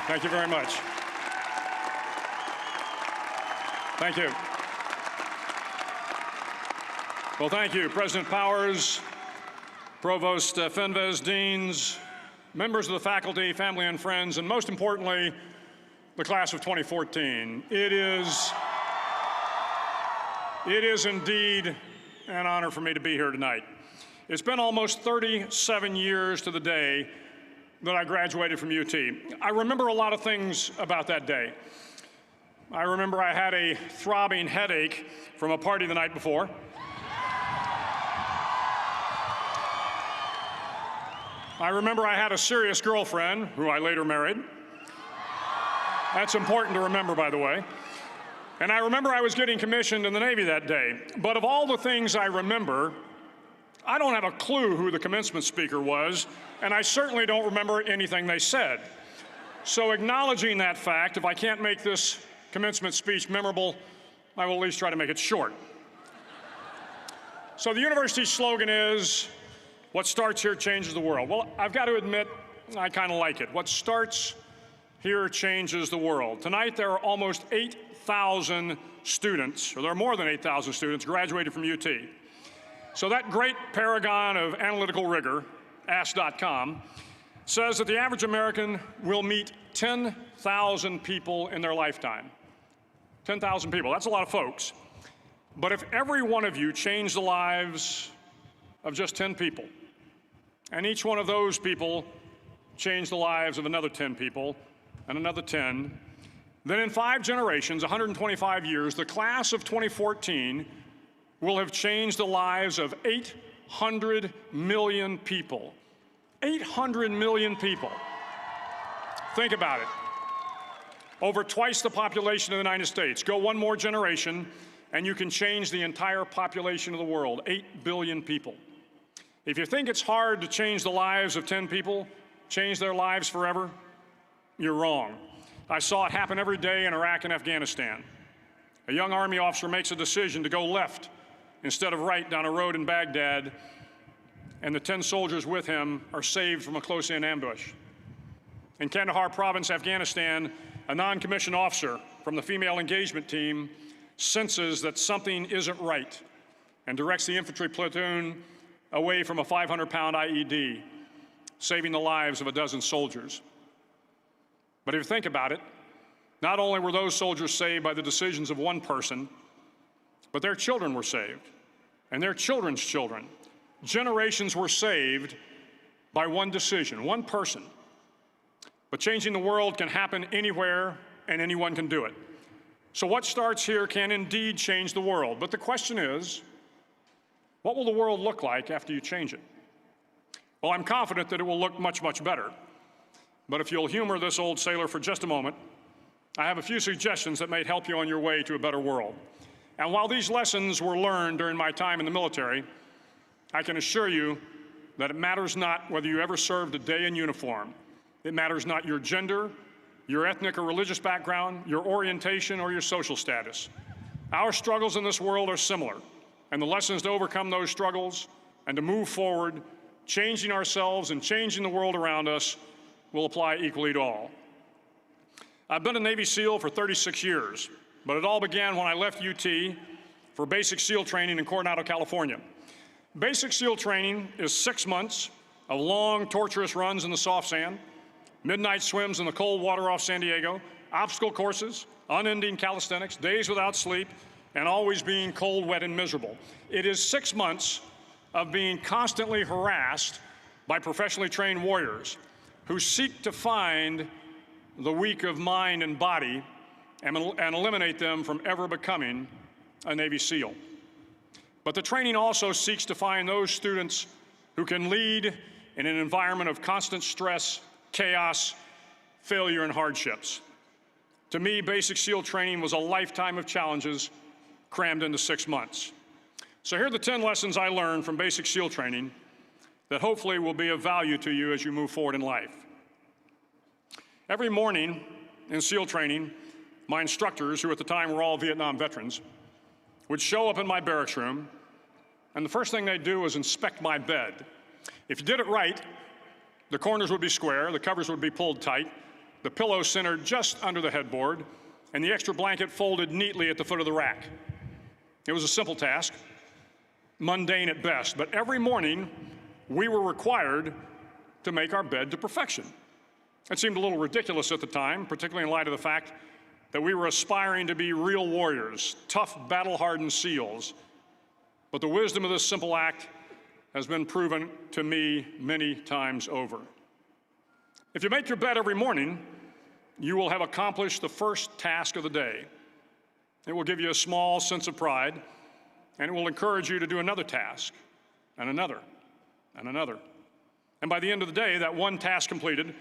Thank you very much. Thank you. Well, thank you, President Powers, Provost Fenves, deans, members of the faculty, family and friends, and most importantly, the class of 2014. It is indeed an honor for me to be here tonight. It's been almost 37 years to the day that I graduated from UT. I remember a lot of things about that day. I remember I had a throbbing headache from a party the night before. I remember I had a serious girlfriend, who I later married. That's important to remember, by the way. And I remember I was getting commissioned in the Navy that day. But of all the things I remember, I don't have a clue who the commencement speaker was, and I certainly don't remember anything they said. So acknowledging that fact, if I can't make this commencement speech memorable, I will at least try to make it short. So the university's slogan is, "What starts here changes the world." Well, I've got to admit, I kind of like it. What starts here changes the world. Tonight, there are almost 8,000 students, or there are more than 8,000 students graduated from UT. So that great paragon of analytical rigor, Ask.com, says that the average American will meet 10,000 people in their lifetime. 10,000 people, that's a lot of folks. But if every one of you changed the lives of just 10 people, and each one of those people changed the lives of another 10 people, and another 10, then in 5 generations, 125 years, the class of 2014 will have changed the lives of 800 million people. 800 million people. Think about it. Over twice the population of the United States. Go one more generation, and you can change the entire population of the world, 8 billion people. If you think it's hard to change the lives of 10 people, change their lives forever, you're wrong. I saw it happen every day in Iraq and Afghanistan. A young Army officer makes a decision to go left instead of right down a road in Baghdad, and the 10 soldiers with him are saved from a close-in ambush. In Kandahar province, Afghanistan, a non-commissioned officer from the female engagement team senses that something isn't right and directs the infantry platoon away from a 500-pound IED, saving the lives of a dozen soldiers. But if you think about it, not only were those soldiers saved by the decisions of one person, but their children were saved, and their children's children. Generations were saved by one decision, one person. But changing the world can happen anywhere, and anyone can do it. So what starts here can indeed change the world. But the question is, what will the world look like after you change it? Well, I'm confident that it will look much, much better. But if you'll humor this old sailor for just a moment, I have a few suggestions that may help you on your way to a better world. And while these lessons were learned during my time in the military, I can assure you that it matters not whether you ever served a day in uniform. It matters not your gender, your ethnic or religious background, your orientation, or your social status. Our struggles in this world are similar, and the lessons to overcome those struggles and to move forward, changing ourselves and changing the world around us, will apply equally to all. I've been a Navy SEAL for 36 years, but it all began when I left UT for basic SEAL training in Coronado, California. Basic SEAL training is 6 months of long, torturous runs in the soft sand, midnight swims in the cold water off San Diego, obstacle courses, unending calisthenics, days without sleep, and always being cold, wet, and miserable. It is 6 months of being constantly harassed by professionally trained warriors who seek to find the weak of mind and body and eliminate them from ever becoming a Navy SEAL. But the training also seeks to find those students who can lead in an environment of constant stress, chaos, failure, and hardships. To me, basic SEAL training was a lifetime of challenges crammed into 6 months. So here are the 10 lessons I learned from basic SEAL training that hopefully will be of value to you as you move forward in life. Every morning in SEAL training, my instructors, who at the time were all Vietnam veterans, would show up in my barracks room, and the first thing they'd do was inspect my bed. If you did it right, the corners would be square, the covers would be pulled tight, the pillow centered just under the headboard, and the extra blanket folded neatly at the foot of the rack. It was a simple task, mundane at best, but every morning we were required to make our bed to perfection. It seemed a little ridiculous at the time, particularly in light of the fact that we were aspiring to be real warriors, tough, battle-hardened SEALs. But the wisdom of this simple act has been proven to me many times over. If you make your bed every morning, you will have accomplished the first task of the day. It will give you a small sense of pride, and it will encourage you to do another task, and another, and another. And by the end of the day, that one task completed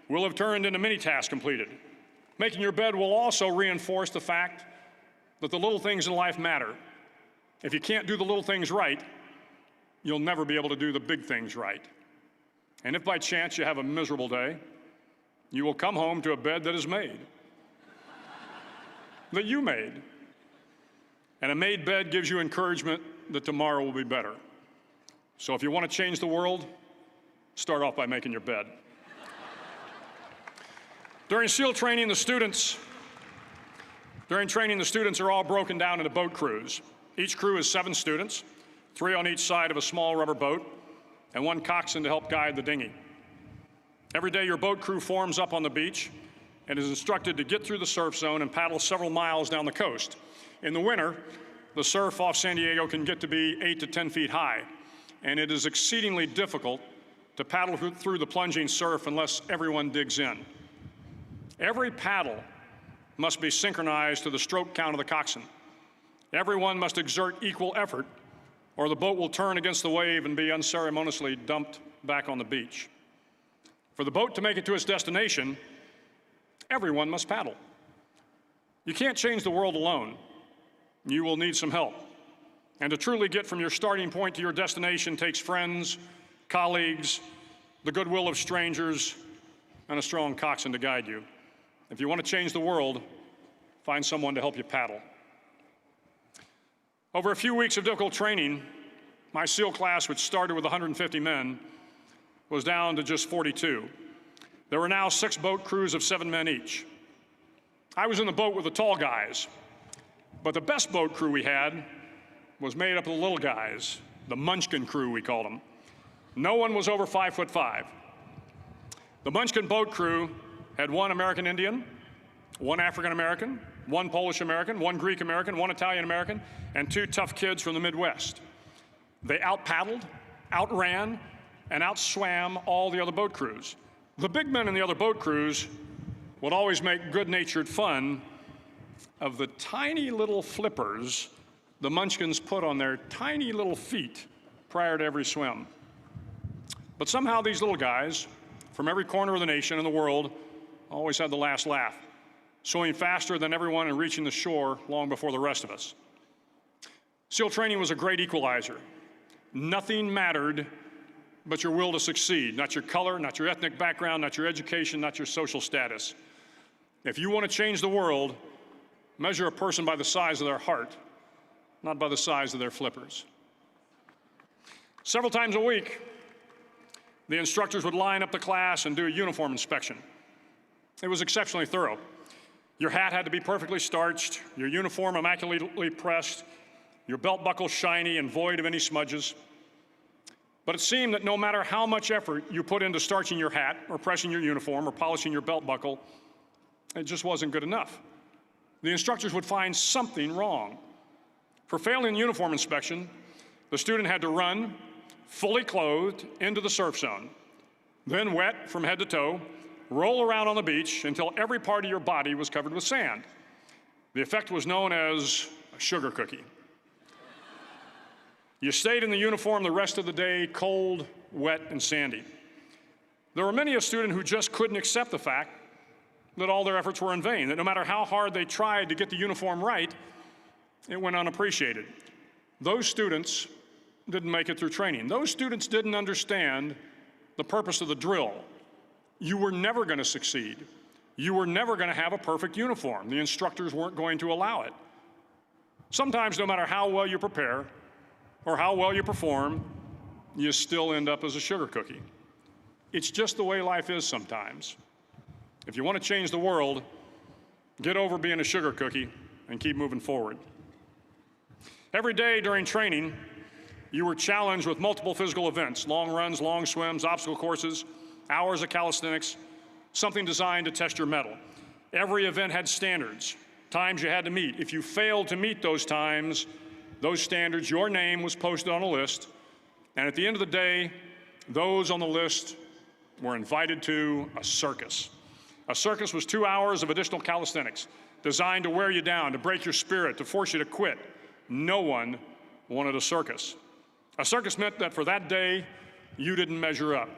will have turned into many tasks completed. Making your bed will also reinforce the fact that the little things in life matter. If you can't do the little things right, you'll never be able to do the big things right. And if by chance you have a miserable day, you will come home to a bed that is made, that you made. And a made bed gives you encouragement that tomorrow will be better. So if you want to change the world, start off by making your bed. During SEAL training, the students are all broken down into boat crews. Each crew is 7 students, 3 on each side of a small rubber boat, and 1 coxswain to help guide the dinghy. Every day, your boat crew forms up on the beach and is instructed to get through the surf zone and paddle several miles down the coast. In the winter, the surf off San Diego can get to be 8 to 10 feet high, and it is exceedingly difficult to paddle through the plunging surf unless everyone digs in. Every paddle must be synchronized to the stroke count of the coxswain. Everyone must exert equal effort, or the boat will turn against the wave and be unceremoniously dumped back on the beach. For the boat to make it to its destination, everyone must paddle. You can't change the world alone. You will need some help. And to truly get from your starting point to your destination takes friends, colleagues, the goodwill of strangers, and a strong coxswain to guide you. If you want to change the world, find someone to help you paddle. Over a few weeks of difficult training, my SEAL class, which started with 150 men, was down to just 42. There were now 6 boat crews of 7 men each. I was in the boat with the tall guys, but the best boat crew we had was made up of the little guys, the Munchkin crew, we called them. No one was over 5'5". The Munchkin boat crew had 1 American Indian, 1 African American, 1 Polish American, 1 Greek American, 1 Italian American, and 2 tough kids from the Midwest. They out-paddled, outran, and outswam all the other boat crews. The big men in the other boat crews would always make good-natured fun of the tiny little flippers the Munchkins put on their tiny little feet prior to every swim. But somehow these little guys from every corner of the nation and the world always had the last laugh, swimming faster than everyone and reaching the shore long before the rest of us. SEAL training was a great equalizer. Nothing mattered but your will to succeed, not your color, not your ethnic background, not your education, not your social status. If you want to change the world, measure a person by the size of their heart, not by the size of their flippers. Several times a week, the instructors would line up the class and do a uniform inspection. It was exceptionally thorough. Your hat had to be perfectly starched, your uniform immaculately pressed, your belt buckle shiny and void of any smudges. But it seemed that no matter how much effort you put into starching your hat or pressing your uniform or polishing your belt buckle, it just wasn't good enough. The instructors would find something wrong. For failing the uniform inspection, the student had to run, fully clothed, into the surf zone, then wet from head to toe, roll around on the beach until every part of your body was covered with sand. The effect was known as a sugar cookie. You stayed in the uniform the rest of the day, cold, wet, and sandy. There were many a student who just couldn't accept the fact that all their efforts were in vain, that no matter how hard they tried to get the uniform right, it went unappreciated. Those students didn't make it through training. Those students didn't understand the purpose of the drill. You were never going to succeed. You were never going to have a perfect uniform. The instructors weren't going to allow it. Sometimes, no matter how well you prepare or how well you perform, you still end up as a sugar cookie. It's just the way life is sometimes. If you want to change the world, get over being a sugar cookie and keep moving forward. Every day during training, you were challenged with multiple physical events: long runs, long swims, obstacle courses, hours of calisthenics, something designed to test your mettle. Every event had standards, times you had to meet. If you failed to meet those times, those standards, your name was posted on a list, and at the end of the day, those on the list were invited to a circus. A circus was 2 hours of additional calisthenics, designed to wear you down, to break your spirit, to force you to quit. No one wanted a circus. A circus meant that for that day, you didn't measure up.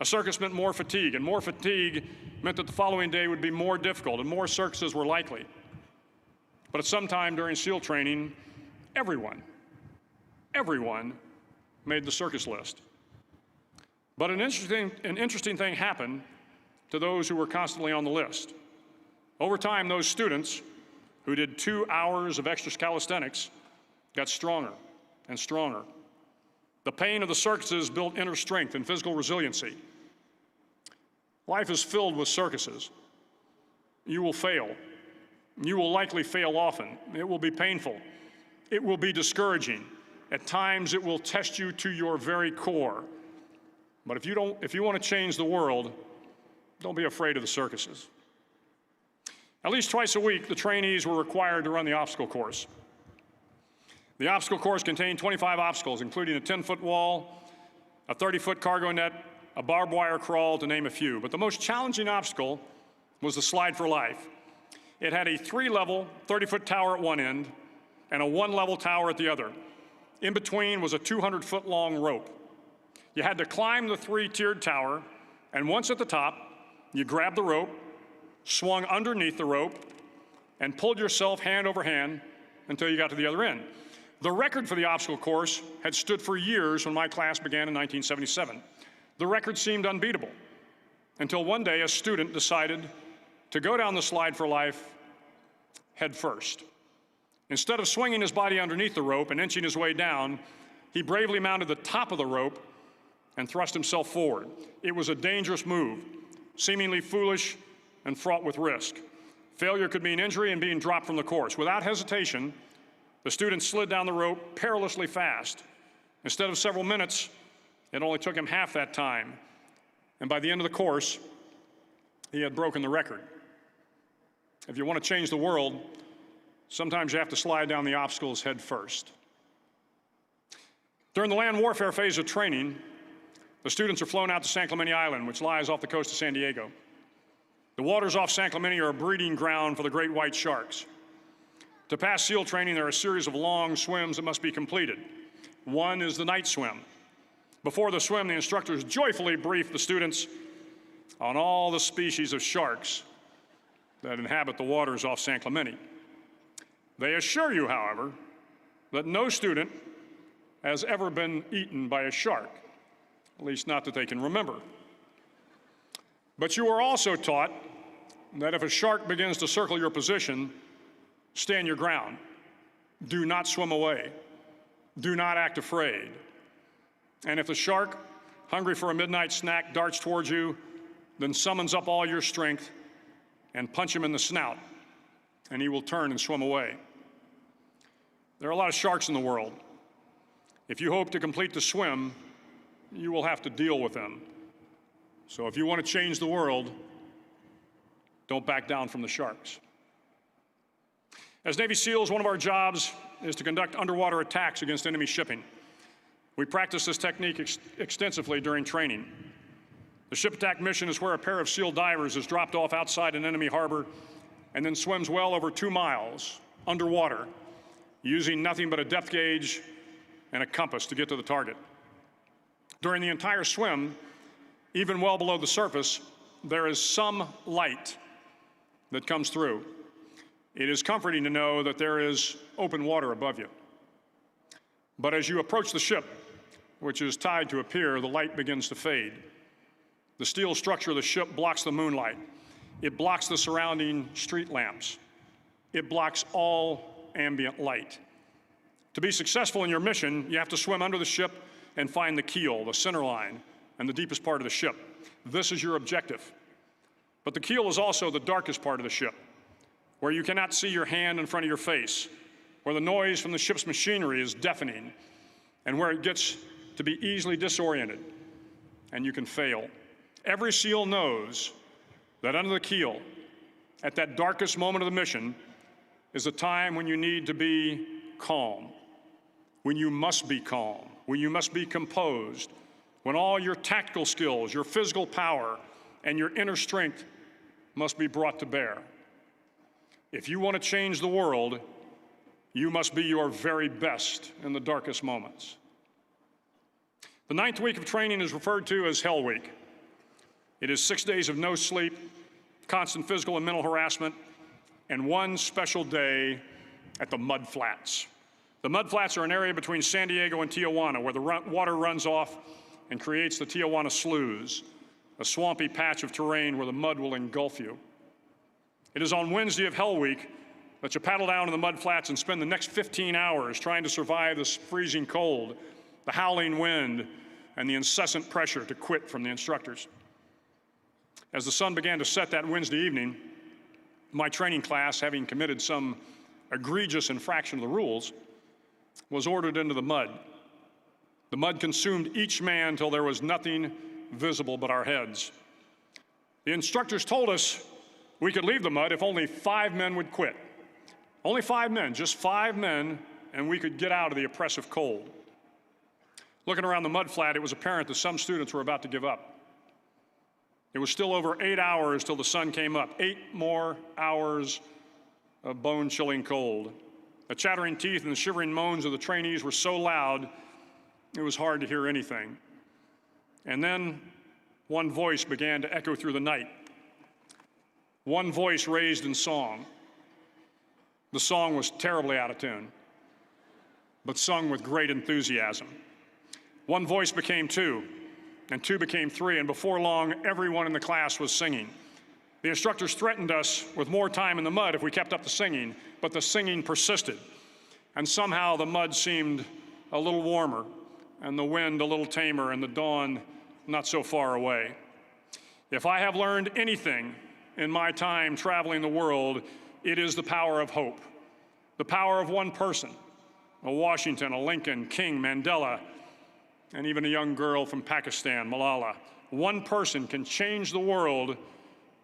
A circus meant more fatigue, and more fatigue meant that the following day would be more difficult, and more circuses were likely. But at some time during SEAL training, everyone made the circus list. But an interesting thing happened to those who were constantly on the list. Over time, those students who did 2 hours of extra calisthenics got stronger and stronger. The pain of the circuses built inner strength and physical resiliency. Life is filled with circuses. You will fail. You will likely fail often. It will be painful. It will be discouraging. At times, it will test you to your very core. But if you want to change the world, don't be afraid of the circuses. At least twice a week, the trainees were required to run the obstacle course. The obstacle course contained 25 obstacles, including a 10-foot wall, a 30-foot cargo net, a barbed wire crawl, to name a few. But the most challenging obstacle was the slide for life. It had a 3-level, 30-foot tower at one end and a 1-level tower at the other. In between was a 200-foot-long rope. You had to climb the 3-tiered tower, and once at the top, you grabbed the rope, swung underneath the rope, and pulled yourself hand over hand until you got to the other end. The record for the obstacle course had stood for years when my class began in 1977. The record seemed unbeatable until one day a student decided to go down the slide for life head first. Instead of swinging his body underneath the rope and inching his way down, he bravely mounted the top of the rope and thrust himself forward. It was a dangerous move, seemingly foolish and fraught with risk. Failure could mean injury and being dropped from the course. Without hesitation, the student slid down the rope perilously fast. Instead of several minutes, it only took him half that time. And by the end of the course, he had broken the record. If you want to change the world, sometimes you have to slide down the obstacles head first. During the land warfare phase of training, the students are flown out to San Clemente Island, which lies off the coast of San Diego. The waters off San Clemente are a breeding ground for the great white sharks. To pass SEAL training, there are a series of long swims that must be completed. One is the night swim. Before the swim, the instructors joyfully brief the students on all the species of sharks that inhabit the waters off San Clemente. They assure you, however, that no student has ever been eaten by a shark, at least not that they can remember. But you are also taught that if a shark begins to circle your position, stand your ground. Do not swim away. Do not act afraid. And if the shark, hungry for a midnight snack, darts towards you, then summons up all your strength and punch him in the snout, and he will turn and swim away. There are a lot of sharks in the world. If you hope to complete the swim, you will have to deal with them. So if you want to change the world, don't back down from the sharks. As Navy SEALs, one of our jobs is to conduct underwater attacks against enemy shipping. We practice this technique extensively during training. The ship attack mission is where a pair of SEAL divers is dropped off outside an enemy harbor and then swims well over 2 miles underwater, using nothing but a depth gauge and a compass to get to the target. During the entire swim, even well below the surface, there is some light that comes through. It is comforting to know that there is open water above you. But as you approach the ship, which is tied to a pier, the light begins to fade. The steel structure of the ship blocks the moonlight. It blocks the surrounding street lamps. It blocks all ambient light. To be successful in your mission, you have to swim under the ship and find the keel, the center line, and the deepest part of the ship. This is your objective. But the keel is also the darkest part of the ship, where you cannot see your hand in front of your face, where the noise from the ship's machinery is deafening, and where it gets to be easily disoriented, and you can fail. Every SEAL knows that under the keel, at that darkest moment of the mission, is a time when you need to be calm, when you must be calm, when you must be composed, when all your tactical skills, your physical power, and your inner strength must be brought to bear. If you want to change the world, you must be your very best in the darkest moments. The 9th week of training is referred to as Hell Week. It is 6 days of no sleep, constant physical and mental harassment, and one special day at the Mud Flats. The Mud Flats are an area between San Diego and Tijuana where the water runs off and creates the Tijuana Sloughs, a swampy patch of terrain where the mud will engulf you. It is on Wednesday of Hell Week that you paddle down to the Mud Flats and spend the next 15 hours trying to survive this freezing cold, the howling wind, and the incessant pressure to quit from the instructors. As the sun began to set that Wednesday evening, my training class, having committed some egregious infraction of the rules, was ordered into the mud. The mud consumed each man till there was nothing visible but our heads. The instructors told us we could leave the mud if only 5 men would quit. Only 5 men, just 5 men, and we could get out of the oppressive cold. Looking around the mud flat, it was apparent that some students were about to give up. It was still over 8 hours till the sun came up. 8 more hours of bone-chilling cold. The chattering teeth and the shivering moans of the trainees were so loud, it was hard to hear anything. And then one voice began to echo through the night. One voice raised in song. The song was terribly out of tune, but sung with great enthusiasm. One voice became 2, and 2 became 3, and before long, everyone in the class was singing. The instructors threatened us with more time in the mud if we kept up the singing, but the singing persisted. And somehow the mud seemed a little warmer, and the wind a little tamer, and the dawn not so far away. If I have learned anything in my time traveling the world, it is the power of hope. The power of one person, a Washington, a Lincoln, King, Mandela, and even a young girl from Pakistan, Malala. One person can change the world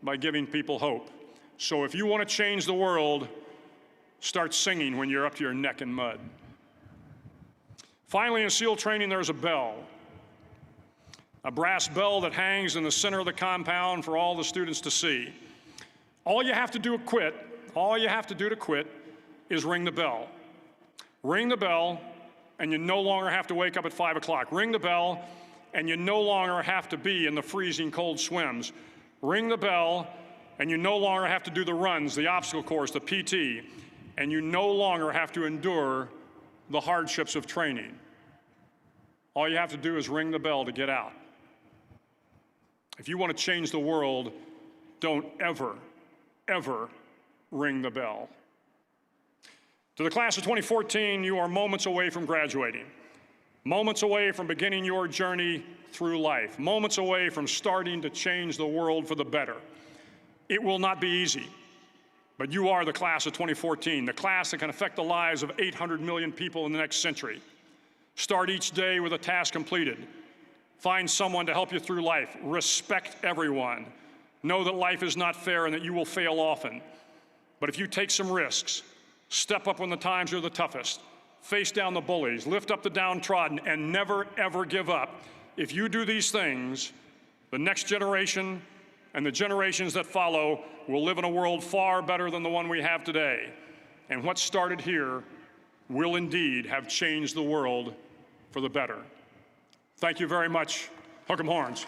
by giving people hope. So if you want to change the world, start singing when you're up to your neck in mud. Finally, in SEAL training, there's a bell. A brass bell that hangs in the center of the compound for all the students to see. All you have to do to quit is ring the bell. Ring the bell, and you no longer have to wake up at 5 o'clock. Ring the bell, and you no longer have to be in the freezing cold swims. Ring the bell, and you no longer have to do the runs, the obstacle course, the PT, and you no longer have to endure the hardships of training. All you have to do is ring the bell to get out. If you want to change the world, don't ever, ever ring the bell. To the class of 2014, you are moments away from graduating, moments away from beginning your journey through life, moments away from starting to change the world for the better. It will not be easy, but you are the class of 2014, the class that can affect the lives of 800 million people in the next century. Start each day with a task completed. Find someone to help you through life. Respect everyone. Know that life is not fair and that you will fail often. But if you take some risks, step up when the times are the toughest, face down the bullies, lift up the downtrodden, and never, ever give up. If you do these things, the next generation and the generations that follow will live in a world far better than the one we have today. And what started here will indeed have changed the world for the better. Thank you very much. Hook 'em horns.